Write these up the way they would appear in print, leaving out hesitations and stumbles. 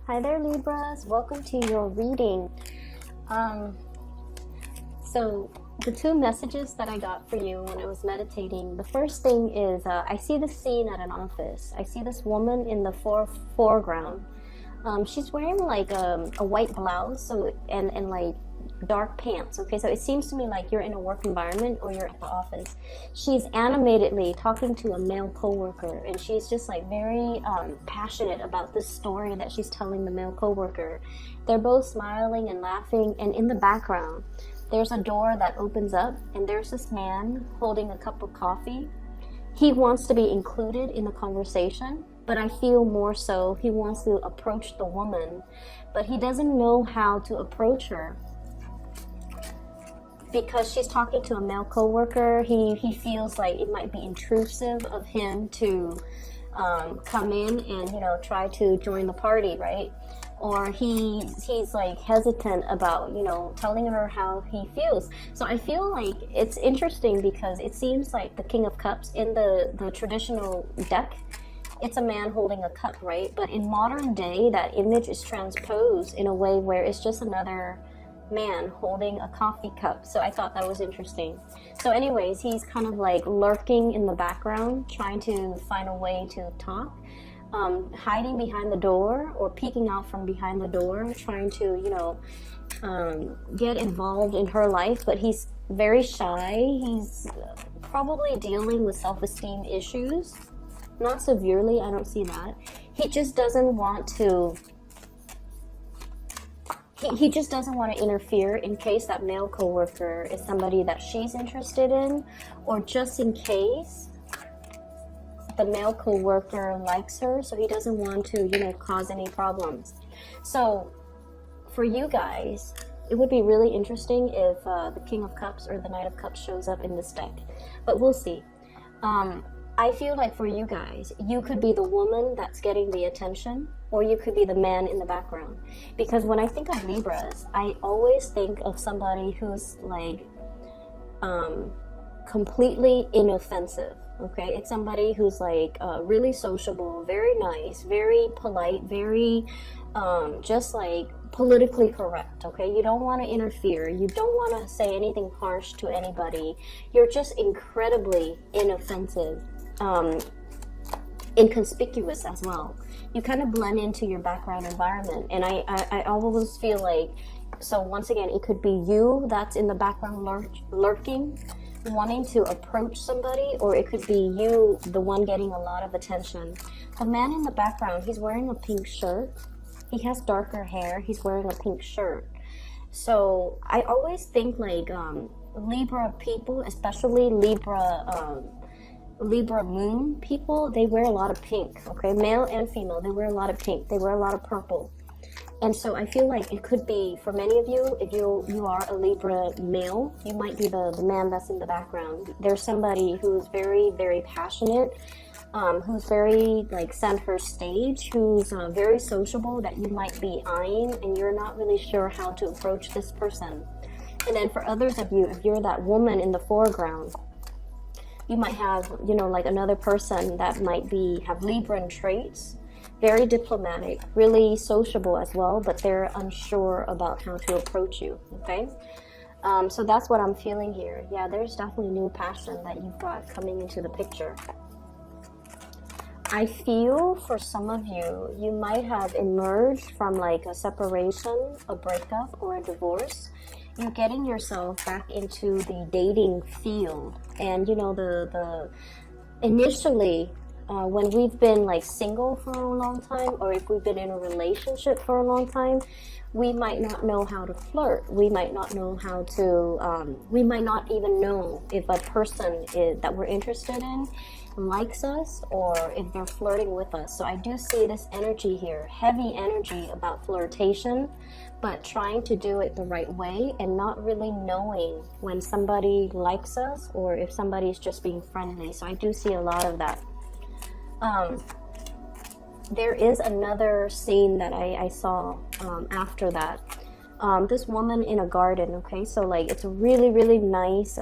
Hi there, Libras. Welcome to your reading. So the two messages that I got for you when I was meditating, the first thing is I see the scene at an office. I see this woman in the foreground. She's wearing like a white blouse, and like dark pants. Okay, so it seems to me like you're in a work environment or you're at the office. She's animatedly talking to a male coworker, and she's just like very passionate about this story that she's telling the male coworker. They're both smiling and laughing, and in the background there's a door that opens up, and there's this man holding a cup of coffee. He wants to be included in the conversation, but I feel more so he wants to approach the woman, but he doesn't know how to approach her because she's talking to a male coworker. He feels like it might be intrusive of him to come in and try to join the party, right? Or he's like hesitant about telling her how he feels. So I feel like it's interesting because it seems like the King of Cups in the traditional deck, it's a man holding a cup, right? But in modern day, that image is transposed in a way where it's just another man holding a coffee cup. So I thought that was interesting. So anyways, he's kind of like lurking in the background, trying to find a way to talk, hiding behind the door or peeking out from behind the door, trying to get involved in her life. But he's very shy. He's probably dealing with self-esteem issues. Not severely, I don't see that. He just doesn't want to he just doesn't want to interfere in case that male coworker is somebody that she's interested in, or just in case the male coworker likes her, so he doesn't want to cause any problems. So for you guys, it would be really interesting if the King of Cups or the Knight of Cups shows up in this deck, but we'll see. I feel like for you guys, you could be the woman that's getting the attention, or you could be the man in the background. Because when I think of Libras, I always think of somebody who's like completely inoffensive. Okay, it's somebody who's like really sociable, very nice, very polite, very just like politically correct. Okay, you don't want to interfere, you don't want to say anything harsh to anybody, you're just incredibly inoffensive, inconspicuous as well. You kind of blend into your background environment, and I always feel like, so once again, it could be you that's in the background lurking, wanting to approach somebody, or it could be you, the one getting a lot of attention. The man in the background, he's wearing a pink shirt. He has darker hair. He's wearing a pink shirt. So I always think like Libra people, especially Libra moon people, they wear a lot of pink. Okay, male and female, they wear a lot of pink. They wear a lot of purple. And so I feel like it could be, for many of you, if you are a Libra male, you might be the man that's in the background. There's somebody who's very, very passionate, who's very like center stage, who's very sociable, that you might be eyeing, and you're not really sure how to approach this person. And then for others of you, if you're that woman in the foreground, you might have, like another person that might have Libran traits, very diplomatic, really sociable as well, but they're unsure about how to approach you, okay? So that's what I'm feeling here. Yeah, there's definitely new passion that you've got coming into the picture. I feel for some of you, you might have emerged from like a separation, a breakup, or a divorce. You're getting yourself back into the dating field. And the initially, when we've been like single for a long time, or if we've been in a relationship for a long time, we might not know how to flirt. We might not know how to, we might not even know if a person that we're interested in likes us, or if they're flirting with us. So I do see this energy here, heavy energy about flirtation, but trying to do it the right way and not really knowing when somebody likes us or if somebody's just being friendly. So I do see a lot of that. There is another scene that I saw after that. This woman in a garden, okay? So like it's a really, really nice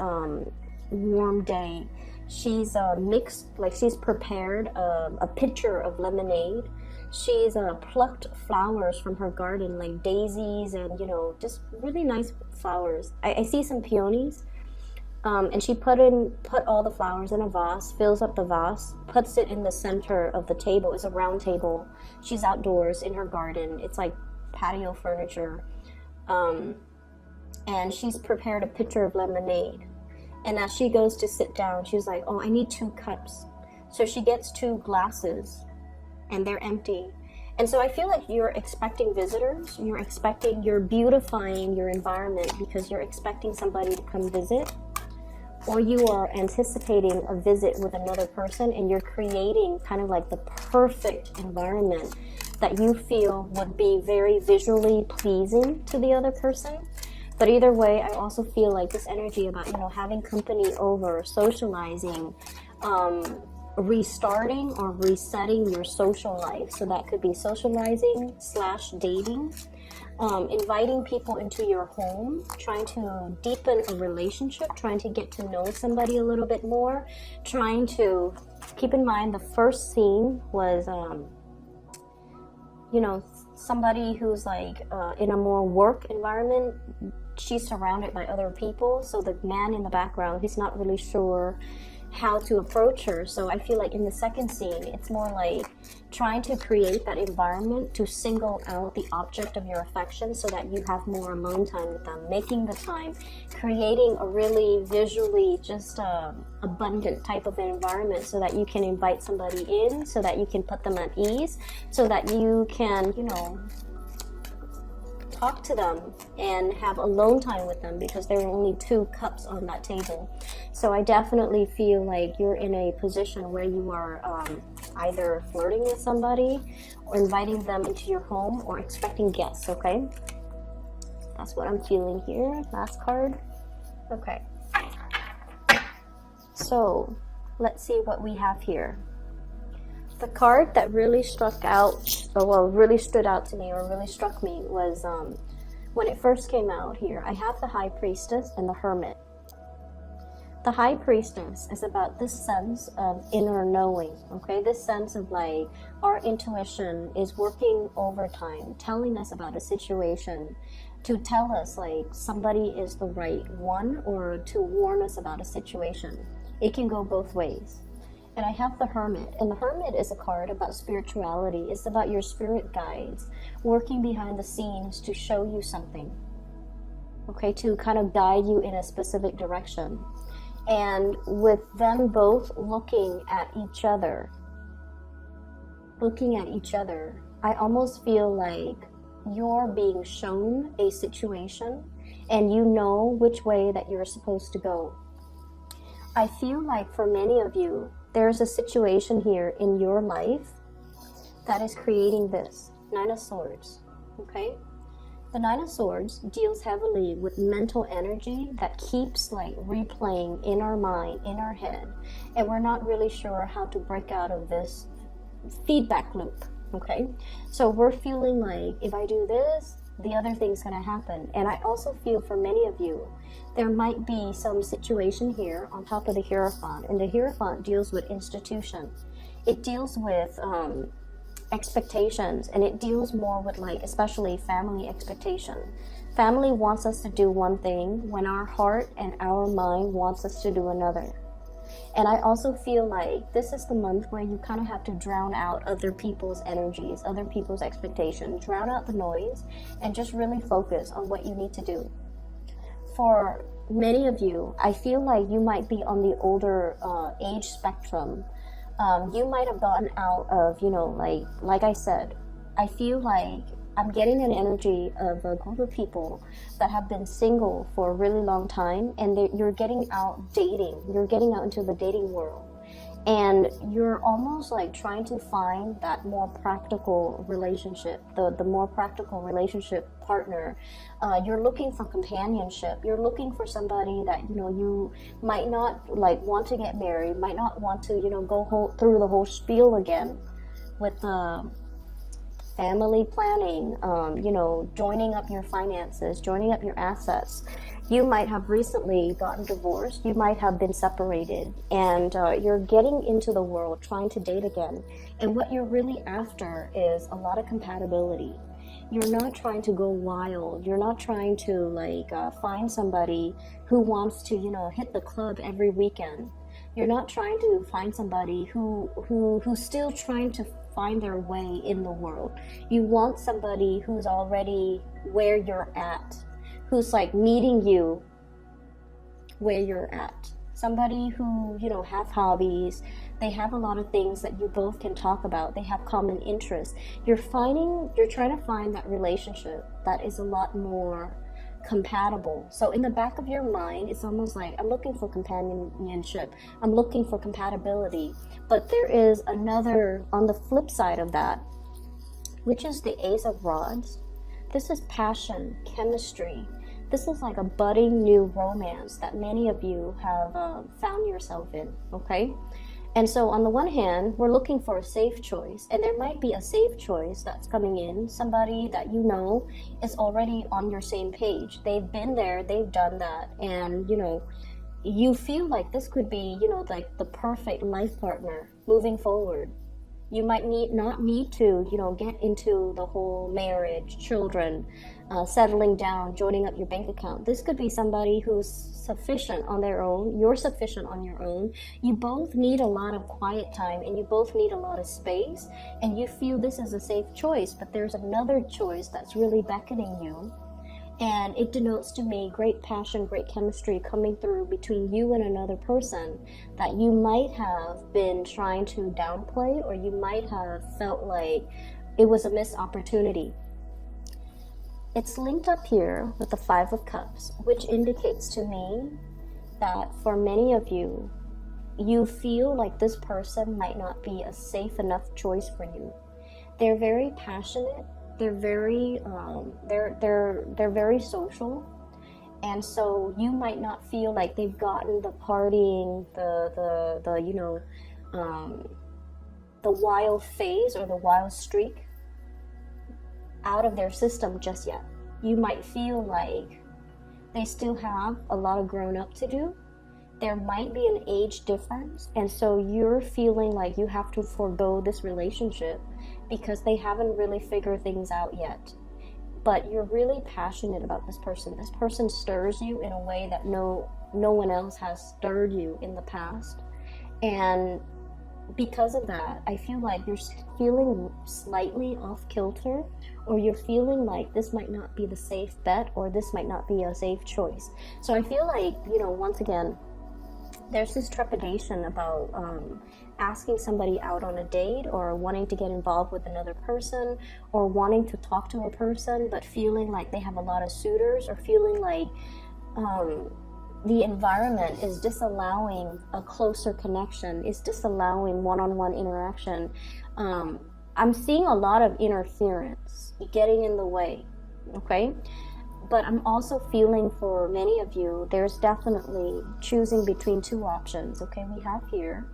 warm day. She's mixed, like she's prepared a pitcher of lemonade. she's plucked flowers from her garden, like daisies and, you know, just really nice flowers. I see some peonies. And she put all the flowers in a vase, fills up the vase, puts it in the center of the table. It's a round table. She's outdoors in her garden. It's like patio furniture. And she's prepared a pitcher of lemonade. And as she goes to sit down, she's like, oh, I need 2 cups. So she gets 2 glasses, and they're empty. And so I feel like you're expecting visitors. You're beautifying your environment because you're expecting somebody to come visit. Or you are anticipating a visit with another person, and you're creating kind of like the perfect environment that you feel would be very visually pleasing to the other person. But either way, I also feel like this energy about, you know, having company over, socializing, restarting or resetting your social life. So that could be socializing / dating. Inviting people into your home, trying to deepen a relationship, trying to get to know somebody a little bit more, trying to keep in mind the first scene was, you know, somebody who's like in a more work environment. She's surrounded by other people, so the man in the background, he's not really sure how to approach her. So I feel like in the second scene, it's more like trying to create that environment to single out the object of your affection so that you have more alone time with them, making the time, creating a really visually just abundant type of environment so that you can invite somebody in, so that you can put them at ease, so that you can, you know, talk to them and have alone time with them, because there are only 2 cups on that table. So I definitely feel like you're in a position where you are either flirting with somebody or inviting them into your home or expecting guests, okay? That's what I'm feeling here. Last card. Okay. So let's see what we have here. The card that really struck out, really stood out to me or really struck me was when it first came out here. I have the High Priestess and the Hermit. The High Priestess is about this sense of inner knowing, okay? This sense of like our intuition is working overtime, telling us about a situation, to tell us like somebody is the right one or to warn us about a situation. It can go both ways. And I have the Hermit, and the Hermit is a card about spirituality. It's about your spirit guides working behind the scenes to show you something, okay, to kind of guide you in a specific direction. And with them both looking at each other, I almost feel like you're being shown a situation and you know which way that you're supposed to go. I feel like for many of you, there's a situation here in your life that is creating this 9 of Swords, okay? The 9 of Swords deals heavily with mental energy that keeps like replaying in our mind, in our head, and we're not really sure how to break out of this feedback loop, okay? So we're feeling like if I do this, the other thing's gonna happen. And I also feel for many of you, there might be some situation here on top of the Hierophant, and the Hierophant deals with institution. It deals with expectations, and it deals more with like especially family expectation. Family wants us to do one thing when our heart and our mind wants us to do another. And I also feel like this is the month where you kind of have to drown out other people's energies, other people's expectations, drown out the noise, and just really focus on what you need to do. For many of you, I feel like you might be on the older age spectrum. You might have gotten out of, you know, like I said, I feel like I'm getting an energy of a group of people that have been single for a really long time, and you're getting out dating. You're getting out into the dating world, and you're almost like trying to find that more practical relationship, the more practical relationship partner. You're looking for companionship. You're looking for somebody that, you know, you might not like want to get married, might not want to, you know, go through the whole spiel again with family planning, you know, joining up your finances, joining up your assets. You might have recently gotten divorced. You might have been separated, and you're getting into the world trying to date again. And what you're really after is a lot of compatibility. You're not trying to go wild. You're not trying to find somebody who wants to, hit the club every weekend. You're not trying to find somebody who's still trying to find their way in the world. You want somebody who's already where you're at, who's like meeting you where you're at. Somebody who, have hobbies. They have a lot of things that you both can talk about. They have common interests. You're trying to find that relationship that is a lot more compatible. So in the back of your mind, it's almost like, I'm looking for companionship. I'm looking for compatibility. But there is another, on the flip side of that, which is the Ace of Rods. This is passion, chemistry. This is like a budding new romance that many of you have found yourself in, okay? And so on the one hand, we're looking for a safe choice, and there might be a safe choice that's coming in, somebody that you know is already on your same page. They've been there, they've done that, and you feel like this could be, like the perfect life partner moving forward. You might not need to, get into the whole marriage, children, settling down, joining up your bank account. This could be somebody who's sufficient on their own. You're sufficient on your own. You both need a lot of quiet time, and you both need a lot of space, and you feel this is a safe choice, but there's another choice that's really beckoning you. And it denotes to me great passion, great chemistry coming through between you and another person that you might have been trying to downplay, or you might have felt like it was a missed opportunity. It's linked up here with the Five of Cups, which indicates to me that for many of you, you feel like this person might not be a safe enough choice for you. They're very passionate. They're very they're very social, and so you might not feel like they've gotten the partying, the wild phase or the wild streak out of their system just yet. You might feel like they still have a lot of grown up to do. There might be an age difference, and so you're feeling like you have to forego this relationship because they haven't really figured things out yet. But you're really passionate about this person. This person stirs you in a way that no one else has stirred you in the past. And because of that, I feel like you're feeling slightly off kilter, or you're feeling like this might not be the safe bet, or this might not be a safe choice. So I feel like, once again, there's this trepidation about asking somebody out on a date, or wanting to get involved with another person, or wanting to talk to a person but feeling like they have a lot of suitors, or feeling like the environment is disallowing a closer connection, is disallowing one-on-one interaction. I'm seeing a lot of interference getting in the way, okay? But I'm also feeling for many of you, there's definitely choosing between two options, okay? We have here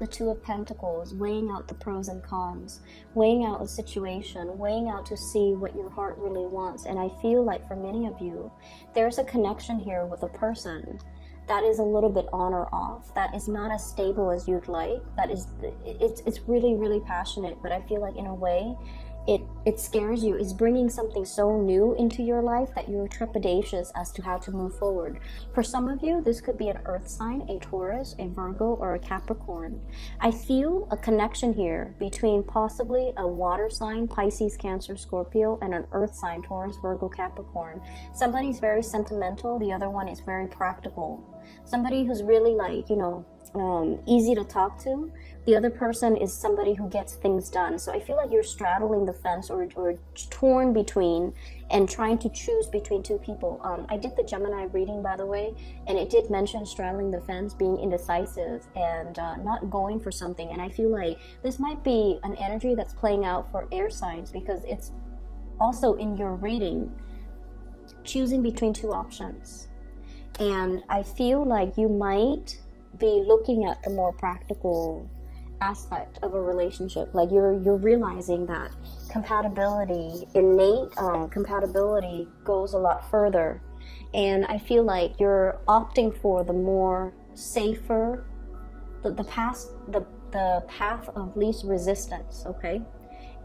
the Two of Pentacles, weighing out the pros and cons, weighing out a situation, weighing out to see what your heart really wants. And I feel like for many of you, there's a connection here with a person that is a little bit on or off, that is not as stable as you'd like, it's really, really passionate, but I feel like in a way, it scares you. It's bringing something so new into your life that you're trepidatious as to how to move forward. For some of you, this could be an earth sign, a Taurus, a Virgo, or a Capricorn. I feel a connection here between possibly a water sign, Pisces, Cancer, Scorpio, and an earth sign, Taurus, Virgo, Capricorn. Somebody's very sentimental, the other one is very practical. Somebody who's really easy to talk to. The other person is somebody who gets things done. So I feel like you're straddling the fence, or torn between, and trying to choose between two people. I did the Gemini reading, by the way, and it did mention straddling the fence, being indecisive, and not going for something. And I feel like this might be an energy that's playing out for air signs, because it's also in your reading, choosing between two options. And I feel like you might be looking at the more practical aspect of a relationship. Like you're realizing that compatibility, innate compatibility, goes a lot further And I feel like you're opting for the more safer, the path of least resistance, okay?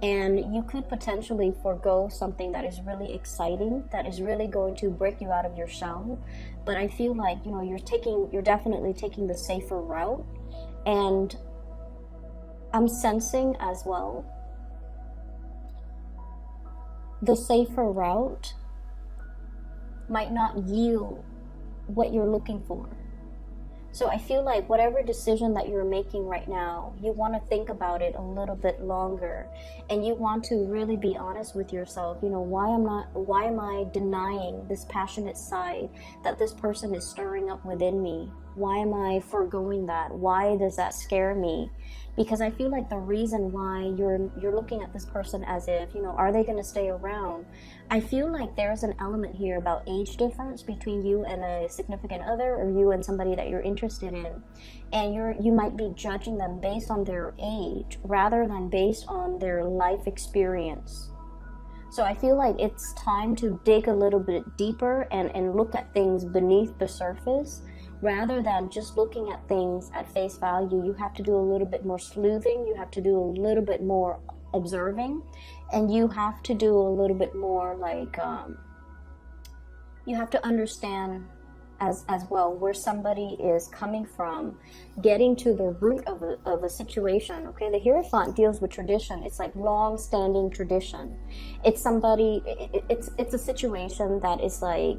And you could potentially forego something that is really exciting, that is really going to break you out of your shell. But I feel like, you know, you're definitely taking the safer route. And I'm sensing as well, the safer route might not yield what you're looking for. So I feel like whatever decision that you're making right now, you want to think about it a little bit longer, and you want to really be honest with yourself. You know, why am I denying this passionate side that this person is stirring up within me? Why am I foregoing that? Why does that scare me? Because I feel like the reason why you're looking at this person as if, you know, are they going to stay around? I feel like there's an element here about age difference between you and a significant other, or you and somebody that you're interested in. And you might be judging them based on their age rather than based on their life experience. So I feel like it's time to dig a little bit deeper and look at things beneath the surface. Rather than just looking at things at face value, you have to do a little bit more sleuthing, you have to do a little bit more observing, and you have to do a little bit more like, you have to understand as well where somebody is coming from, getting to the root of a situation, okay? The Hierophant deals with tradition. It's like long-standing tradition. It's somebody, it's a situation that is like,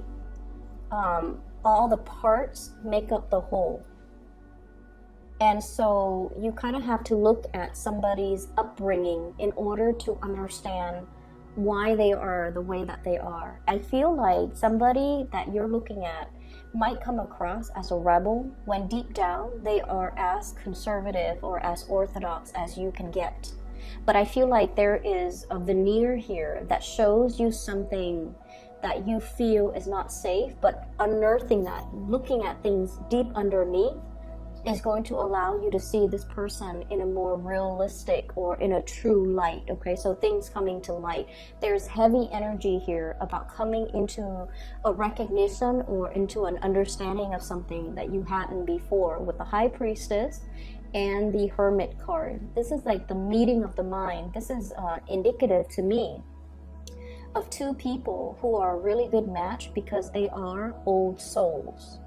all the parts make up the whole. And so you kind of have to look at somebody's upbringing in order to understand why they are the way that they are. I feel like somebody that you're looking at might come across as a rebel when deep down they are as conservative or as orthodox as you can get. But I feel like there is a veneer here that shows you something that you feel is not safe, but unearthing that, looking at things deep underneath, is going to allow you to see this person in a more realistic or in a true light, okay? So things coming to light. There's heavy energy here about coming into a recognition or into an understanding of something that you hadn't before, with the High Priestess and the Hermit card. This is like the meeting of the mind. This is indicative to me of two people who are a really good match because they are old souls.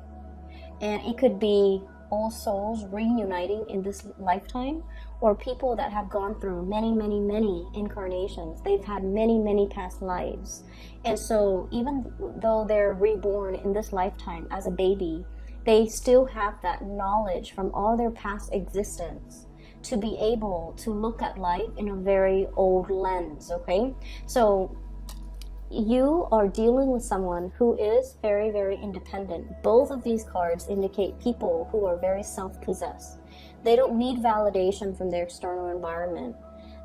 And it could be old souls reuniting in this lifetime, or people that have gone through many, many, many incarnations. They've had many, many past lives. And so even though they're reborn in this lifetime as a baby, they still have that knowledge from all their past existence to be able to look at life in a very old lens, okay? So you are dealing with someone who is very, very independent. Both of these cards indicate people who are very self-possessed. They don't need validation from their external environment.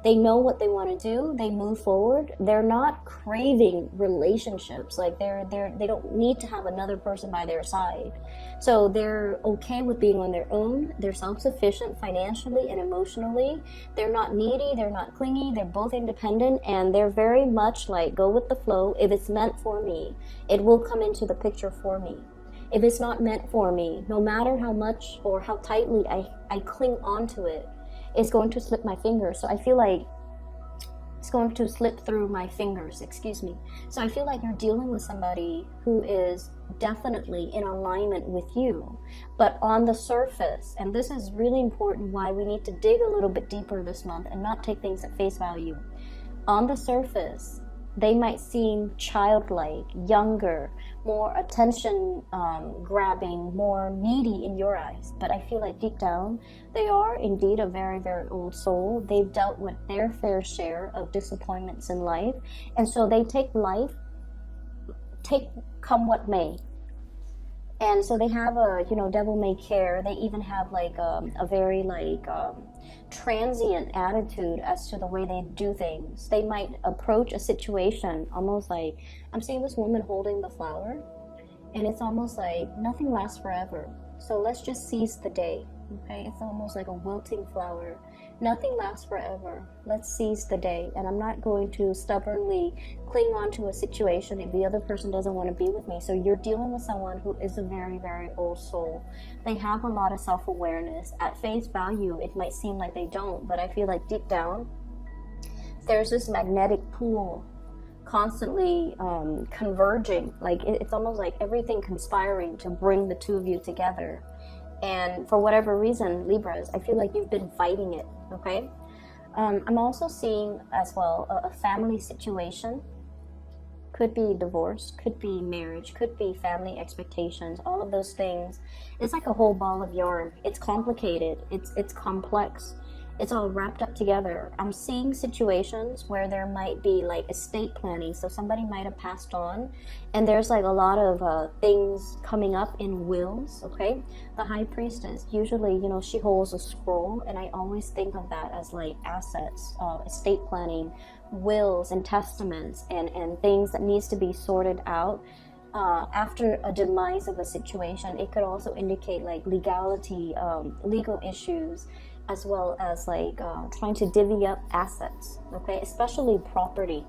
They know what they want to do. They move forward. They're not craving relationships. Like they don't need to have another person by their side. So they're okay with being on their own. They're self-sufficient financially and emotionally. They're not needy. They're not clingy. They're both independent, and they're very much like go with the flow. If it's meant for me, it will come into the picture for me. If it's not meant for me, no matter how much or how tightly I cling onto it, it's going to slip my fingers. So I feel like it's going to slip through my fingers, excuse me. So I feel like you're dealing with somebody who is definitely in alignment with you. But on the surface, and this is really important why we need to dig a little bit deeper this month and not take things at face value. On the surface, they might seem childlike, younger, more attention grabbing, more needy in your eyes. But I feel like deep down, they are indeed a very, very old soul. They've dealt with their fair share of disappointments in life. And so they take life, take come what may. And so they have a, devil may care. They even have like a very transient attitude as to the way they do things. They might approach a situation almost like, I'm seeing this woman holding the flower, and it's almost like nothing lasts forever. So let's just seize the day, okay? It's almost like a wilting flower. Nothing lasts forever. Let's seize the day. And I'm not going to stubbornly cling on to a situation if the other person doesn't want to be with me. So you're dealing with someone who is a very, very old soul. They have a lot of self-awareness. At face value, it might seem like they don't, but I feel like deep down, there's this magnetic pull constantly converging. Like it's almost like everything conspiring to bring the two of you together. And for whatever reason, Libras, I feel like you've been fighting it, okay? I'm also seeing as well a family situation. Could be divorce, could be marriage, could be family expectations, all of those things. It's like a whole ball of yarn. It's complicated, it's complex. It's all wrapped up together. I'm seeing situations where there might be like estate planning. So somebody might have passed on and there's like a lot of things coming up in wills, okay? The High Priestess, usually, you know, she holds a scroll, and I always think of that as like assets, estate planning, wills and testaments and things that needs to be sorted out. After a demise of a situation, it could also indicate like legality, legal issues, as well as like trying to divvy up assets, okay, especially property,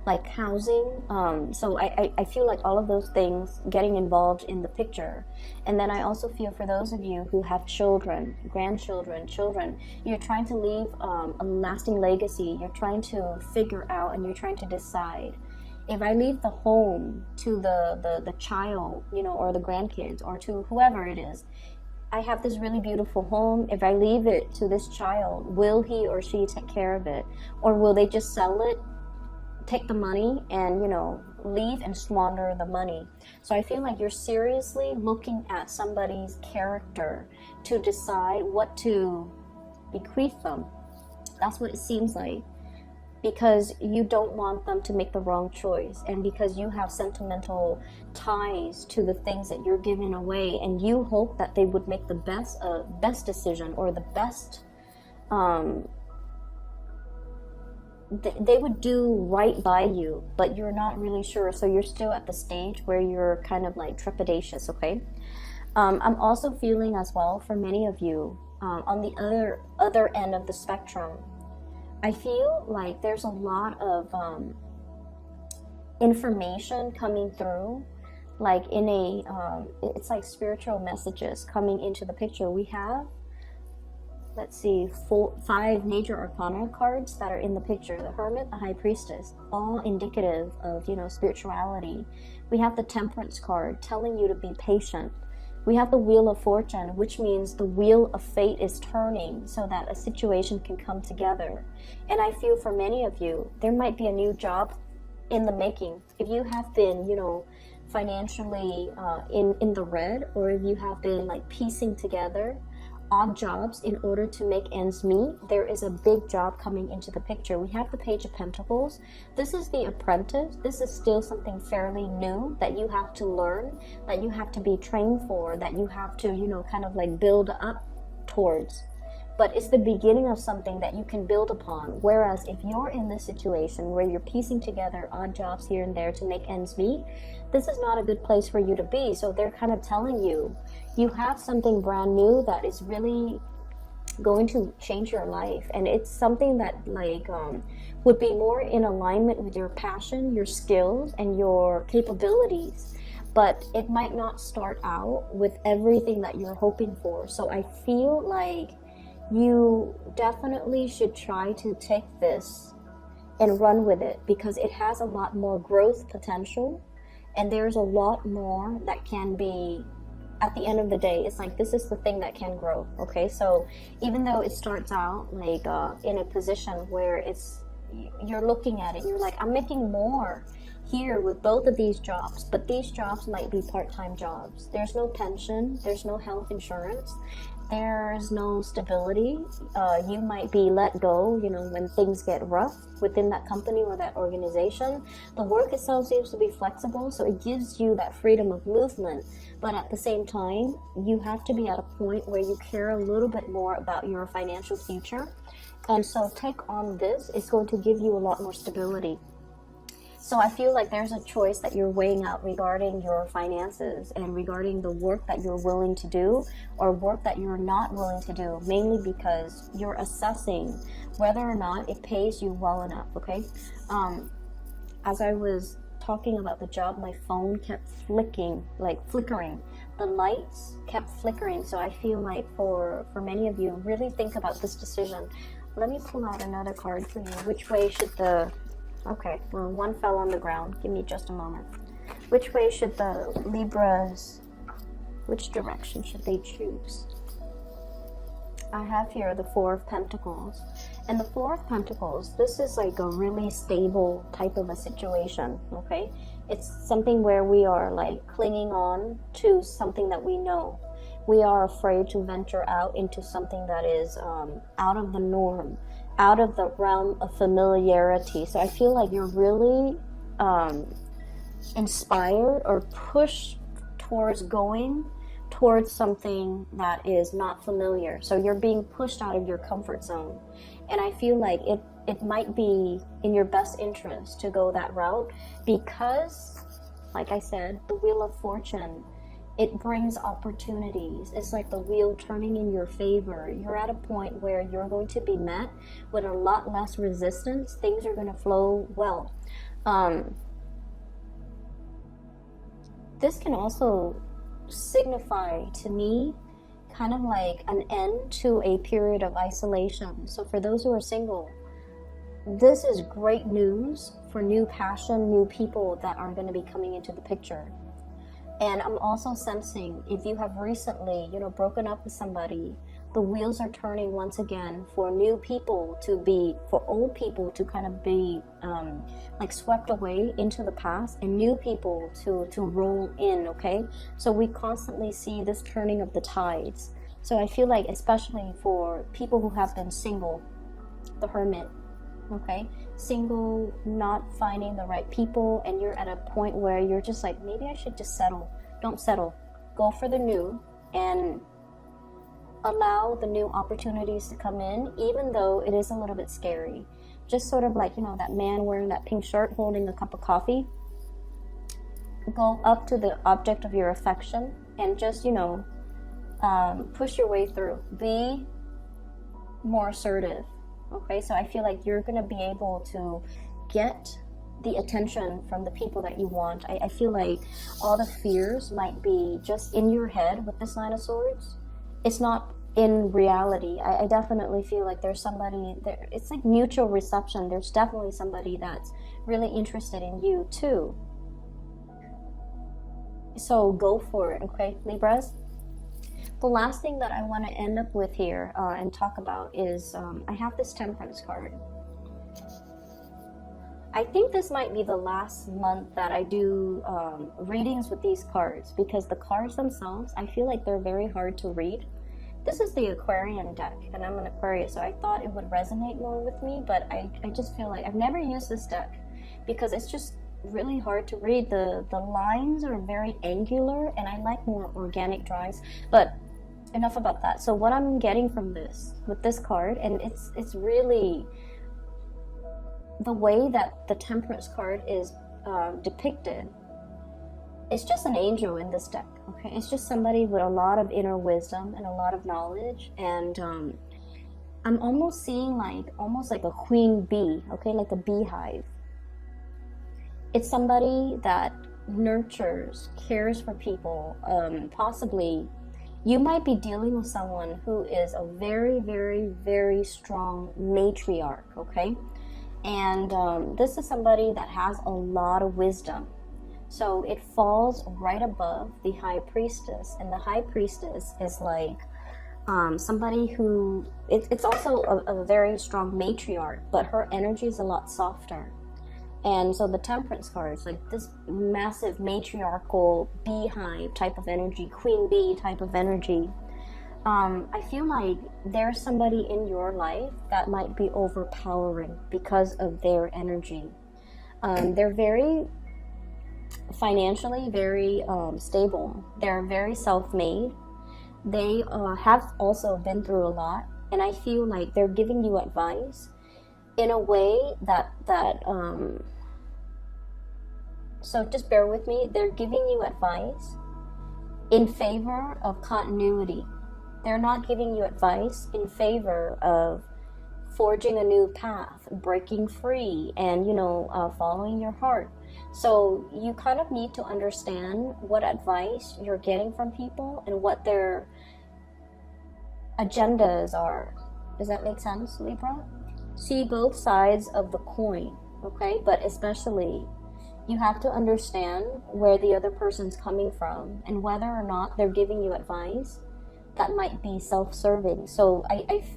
like housing. So I feel like all of those things getting involved in the picture. And then I also feel for those of you who have children, grandchildren, children, you're trying to leave a lasting legacy. You're trying to figure out and you're trying to decide, if I leave the home to the child, you know, or the grandkids, or to whoever it is, I have this really beautiful home. If I leave it to this child, will he or she take care of it? Or will they just sell it, take the money, and, you know, leave and squander the money? So I feel like you're seriously looking at somebody's character to decide what to bequeath them. That's what it seems like. Because you don't want them to make the wrong choice, and because you have sentimental ties to the things that you're giving away, and you hope that they would make the best decision, or the best they would do right by you, but you're not really sure. So you're still at the stage where you're kind of like trepidatious, okay? I'm also feeling as well for many of you on the other end of the spectrum, I feel like there's a lot of information coming through, like in a, it's like spiritual messages coming into the picture. We have, let's see, 5 major arcana cards that are in the picture. The Hermit, the High Priestess, all indicative of, you know, spirituality. We have the Temperance card telling you to be patient. We have the Wheel of Fortune, which means the wheel of fate is turning so that a situation can come together. And I feel for many of you, there might be a new job in the making. If you have been, you know, financially in the red, or if you have been like piecing together odd jobs in order to make ends meet, there is a big job coming into the picture. We have the Page of Pentacles. This is the apprentice. This is still something fairly new that you have to learn, that you have to be trained for, that you have to, you know, kind of like build up towards. But it's the beginning of something that you can build upon. Whereas if you're in this situation where you're piecing together odd jobs here and there to make ends meet, this is not a good place for you to be. So they're kind of telling you, you have something brand new that is really going to change your life. And it's something that like would be more in alignment with your passion, your skills, and your capabilities. But it might not start out with everything that you're hoping for. So I feel like you definitely should try to take this and run with it, because it has a lot more growth potential, and there's a lot more that can be, at the end of the day, it's like this is the thing that can grow. Okay, so even though it starts out like in a position where it's, you're looking at it, you're like, I'm making more here with both of these jobs, but these jobs might be part-time jobs. There's no pension, there's no health insurance, there's no stability. You might be let go, you know, when things get rough within that company or that organization. The work itself seems to be flexible, so it gives you that freedom of movement. But at the same time, you have to be at a point where you care a little bit more about your financial future. And so take on this. It's going to give you a lot more stability. So I feel like there's a choice that you're weighing out regarding your finances and regarding the work that you're willing to do or work that you're not willing to do, mainly because you're assessing whether or not it pays you well enough, okay? As I was talking about the job, my phone kept flickering. The lights kept flickering. So I feel like for many of you, really think about this decision. Let me pull out another card for you. Which way should the... Okay, well, one fell on the ground. Give me just a moment. Which way should the Libras... Which direction should they choose? I have here the Four of Pentacles. And the Four of Pentacles, this is like a really stable type of a situation, okay? It's something where we are like clinging on to something that we know. We are afraid to venture out into something that is out of the norm, out of the realm of familiarity. So I feel like you're really inspired or pushed towards going towards something that is not familiar. So you're being pushed out of your comfort zone. And I feel like it might be in your best interest to go that route because, like I said, the Wheel of Fortune, it brings opportunities. It's like the wheel turning in your favor. You're at a point where you're going to be met with a lot less resistance. Things are going to flow well. This can also signify to me kind of like an end to a period of isolation. So for those who are single, this is great news for new passion, new people that are going to be coming into the picture. And I'm also sensing if you have recently, broken up with somebody, the wheels are turning once again for new people to be, for old people to kind of be like swept away into the past and new people to roll in, okay? So we constantly see this turning of the tides. So I feel like especially for people who have been single, the Hermit, okay? Single, not finding the right people, and you're at a point where you're just like, maybe I should just settle. Don't settle. Go for the new and allow the new opportunities to come in, even though it is a little bit scary. Just sort of like, that man wearing that pink shirt holding a cup of coffee. Go up to the object of your affection and just, push your way through. Be more assertive. Okay, so I feel like you're going to be able to get the attention from the people that you want. I feel like all the fears might be just in your head with this Nine of Swords. It's not in reality. I definitely feel like there's somebody there. It's like mutual reception. There's definitely somebody that's really interested in you too. So go for it, okay, Libras? The last thing that I want to end up with here and talk about is I have this Temperance card. I think this might be the last month that I do readings with these cards because the cards themselves, I feel like they're very hard to read. This is the Aquarian deck, and I'm an Aquarius, so I thought it would resonate more with me, but I just feel like I've never used this deck because it's just really hard to read. The lines are very angular, and I like more organic drawings, but enough about that. So what I'm getting from this, with this card, and it's really the way that the Temperance card is depicted. It's just an angel in this deck, okay? It's just somebody with a lot of inner wisdom and a lot of knowledge, and I'm almost seeing almost like a queen bee, okay? Like a beehive. It's somebody that nurtures, cares for people. Possibly you might be dealing with someone who is a very, very, very strong matriarch, okay? And this is somebody that has a lot of wisdom. So it falls right above the High Priestess. And the High Priestess is like somebody who, it's also a very strong matriarch, but her energy is a lot softer. And so the Temperance card is like this massive matriarchal beehive type of energy, queen bee type of energy. I feel like there's somebody in your life that might be overpowering because of their energy. They're very financially very stable. They're very self-made. They have also been through a lot, and I feel like they're giving you advice in a way that So just bear with me. They're giving you advice in favor of continuity. They're not giving you advice in favor of forging a new path, breaking free, and following your heart. So you kind of need to understand what advice you're getting from people and what their agendas are. Does that make sense, Libra? See both sides of the coin, okay? But especially, you have to understand where the other person's coming from and whether or not they're giving you advice that might be self-serving. So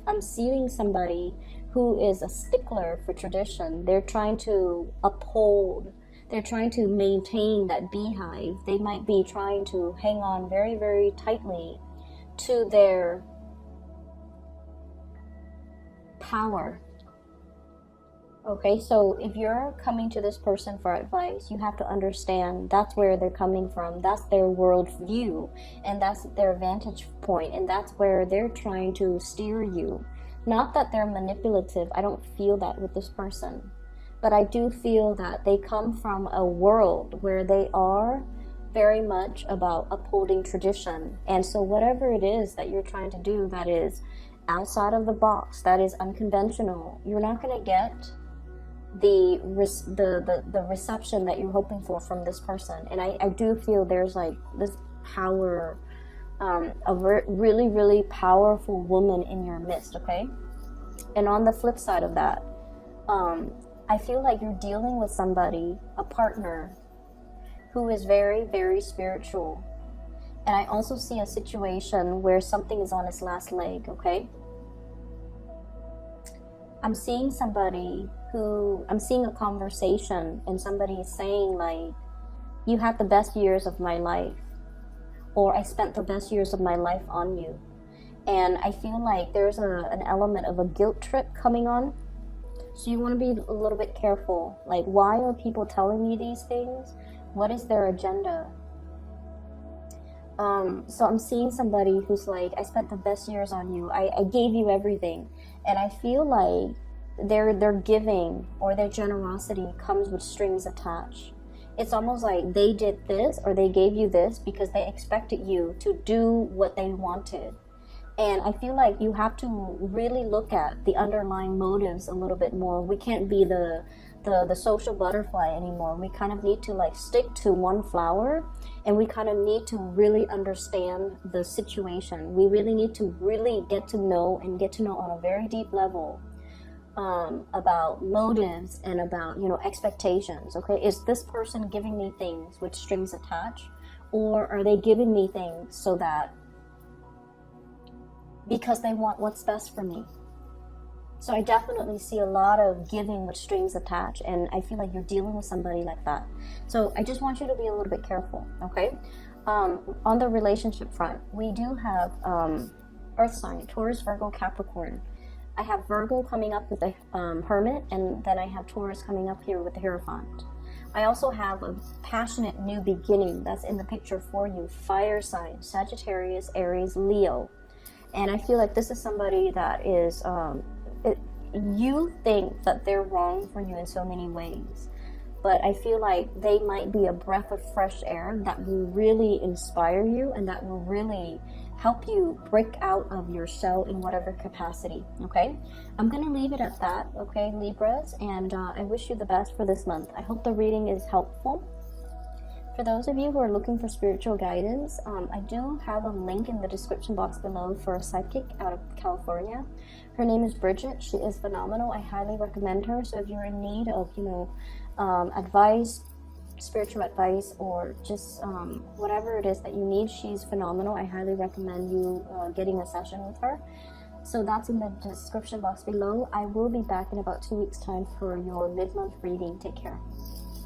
I'm seeing somebody who is a stickler for tradition. They're trying to uphold, they're trying to maintain that beehive. They might be trying to hang on very, very tightly to their power. Okay, so if you're coming to this person for advice, you have to understand that's where they're coming from. That's their world view, and that's their vantage point, and that's where they're trying to steer you. Not that they're manipulative. I don't feel that with this person. But I do feel that they come from a world where they are very much about upholding tradition. And so whatever it is that you're trying to do that is outside of the box, that is unconventional, you're not going to get the reception that you're hoping for from this person. And I do feel there's like this power, a really, really powerful woman in your midst, okay? And on the flip side of that, I feel like you're dealing with somebody, a partner, who is very, very spiritual. And I also see a situation where something is on its last leg, okay? I'm seeing a conversation, and somebody is saying like, you had the best years of my life, or I spent the best years of my life on you. And I feel like there's an element of a guilt trip coming on. So you want to be a little bit careful. Like, why are people telling me these things? What is their agenda? So I'm seeing somebody who's like, I spent the best years on you. I gave you everything. And I feel like their giving or their generosity comes with strings attached. It's almost like they did this or they gave you this because they expected you to do what they wanted. And I feel like you have to really look at the underlying motives a little bit more. We can't be the social butterfly anymore. We kind of need to like stick to one flower, and we kind of need to really understand the situation. We really need to really get to know on a very deep level about motives and about expectations. Okay, is this person giving me things with strings attached, or are they giving me things so that because they want what's best for me? So I definitely see a lot of giving with strings attached, and I feel like you're dealing with somebody like that. So I just want you to be a little bit careful, okay? On the relationship front, we do have Earth sign, Taurus, Virgo, Capricorn. I have Virgo coming up with the Hermit, and then I have Taurus coming up here with the Hierophant. I also have a passionate new beginning that's in the picture for you, fire sign, Sagittarius, Aries, Leo. And I feel like this is somebody that is, you think that they're wrong for you in so many ways. But I feel like they might be a breath of fresh air that will really inspire you and that will really help you break out of your shell in whatever capacity, okay? I'm going to leave it at that, okay, Libras? And I wish you the best for this month. I hope the reading is helpful. For those of you who are looking for spiritual guidance, I do have a link in the description box below for a psychic out of California. Her name is Bridget. She is phenomenal. I highly recommend her. So if you're in need of, advice, spiritual advice, or just whatever it is that you need, she's phenomenal. I highly recommend you getting a session with her. So that's in the description box below. I will be back in about 2 weeks' time for your mid-month reading. Take care.